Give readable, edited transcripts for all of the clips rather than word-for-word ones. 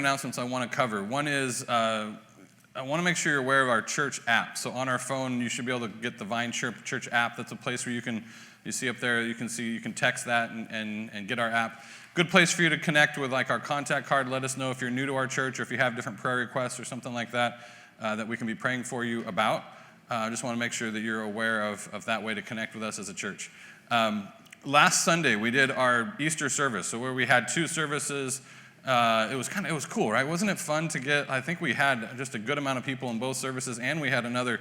announcements I want to cover. One is I want to make sure you're aware of our church app. So on our phone, you should be able to get the Vine Church app. That's a place where you see up there, you can text that and get our app. Good place for you to connect with like our contact card. Let us know if you're new to our church or if you have different prayer requests or something like that that we can be praying for you about. I just want to make sure that you're aware of that way to connect with us as a church. Last Sunday, we did our Easter service, so where we had 2 services. It was cool, right? Wasn't it fun to get, I think we had just a good amount of people in both services, and we had another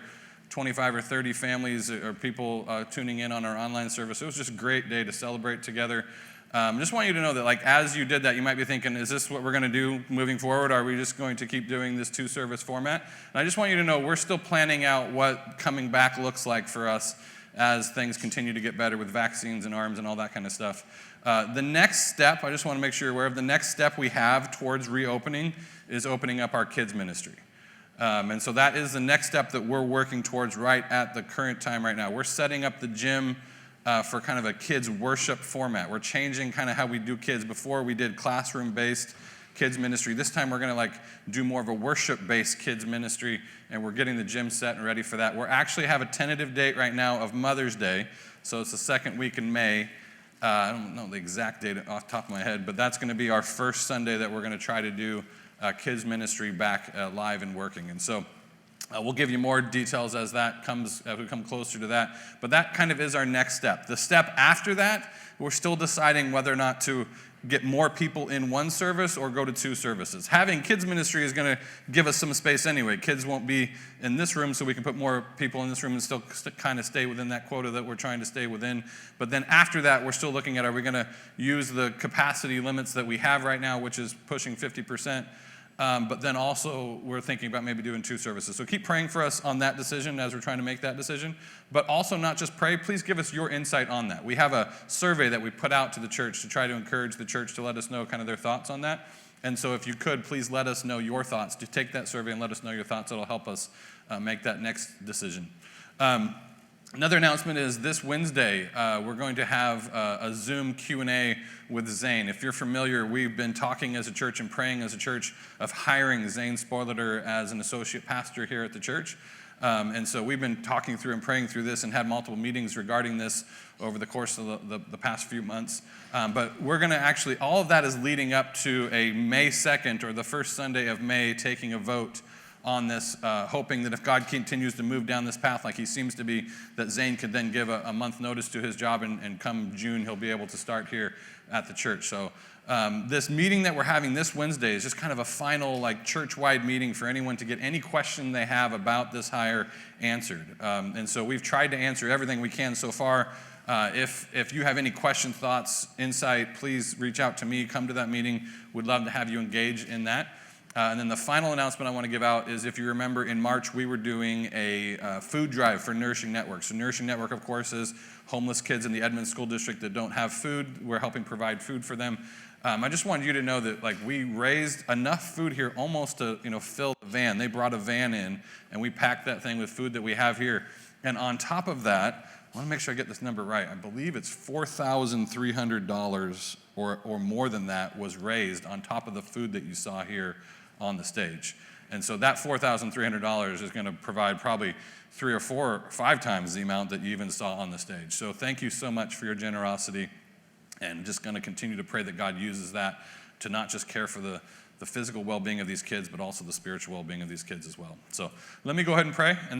25 or 30 families or people tuning in on our online service. It was just a great day to celebrate together. Just want you to know that like as you did that, you might be thinking, is this what we're going to do moving forward? Are we just going to keep doing this 2-service format? And I just want you to know we're still planning out what coming back looks like for us as things continue to get better with vaccines and arms and all that kind of stuff. The next step, I just want to make sure you're aware of, the next step we have towards reopening is opening up our kids ministry. And so that is the next step that we're working towards right at the current time right now. We're setting up the gym for kind of a kids worship format. We're changing kind of how we do kids. Before we did classroom-based kids ministry. This time we're going to do more of a worship-based kids ministry, and we're getting the gym set and ready for that. We actually have a tentative date right now of Mother's Day, so it's the second week in May. I don't know the exact date off the top of my head, but that's going to be our first Sunday that we're going to try to do kids ministry back live and working. And so we'll give you more details as we come closer to that. But that kind of is our next step. The step after that, we're still deciding whether or not to get more people in one service or go to 2 services. Having kids ministry is going to give us some space anyway. Kids won't be in this room, so we can put more people in this room and still kind of stay within that quota that we're trying to stay within. But then after that, we're still looking at, are we going to use the capacity limits that we have right now, which is pushing 50%? But then also we're thinking about maybe doing 2 services. So keep praying for us on that decision as we're trying to make that decision. But also not just pray, please give us your insight on that. We have a survey that we put out to the church to try to encourage the church to let us know kind of their thoughts on that. And so if you could, please let us know your thoughts. To take that survey and let us know your thoughts. It'll help us make that next decision. Another announcement is this Wednesday, we're going to have a Zoom Q&A with Zane. If you're familiar, we've been talking as a church and praying as a church of hiring Zane Spoiler as an associate pastor here at the church. And so we've been talking through and praying through this and had multiple meetings regarding this over the course of the past few months. But we're going to actually, all of that is leading up to a May 2nd or the first Sunday of May taking a vote on this, hoping that if God continues to move down this path like he seems to be, that Zane could then give a month notice to his job, and come June he'll be able to start here at the church. So this meeting that we're having this Wednesday is just kind of a final church-wide meeting for anyone to get any question they have about this hire answered. And so we've tried to answer everything we can so far. If you have any questions, thoughts, insight, please reach out to me. Come to that meeting. We'd love to have you engage in that. And then the final announcement I want to give out is, if you remember, in March we were doing a food drive for Nourishing Network. So Nourishing Network, of course, is homeless kids in the Edmonds School District that don't have food. We're helping provide food for them. I just wanted you to know that we raised enough food here almost to fill the van. They brought a van in, and we packed that thing with food that we have here. And on top of that, I want to make sure I get this number right. I believe it's $4,300 or more than that was raised on top of the food that you saw here on the stage. And so that $4,300 is going to provide probably 3 or 4 or 5 times the amount that you even saw on the stage. So thank you so much for your generosity, and just going to continue to pray that God uses that to not just care for the physical well-being of these kids, but also the spiritual well-being of these kids as well. So let me go ahead and pray.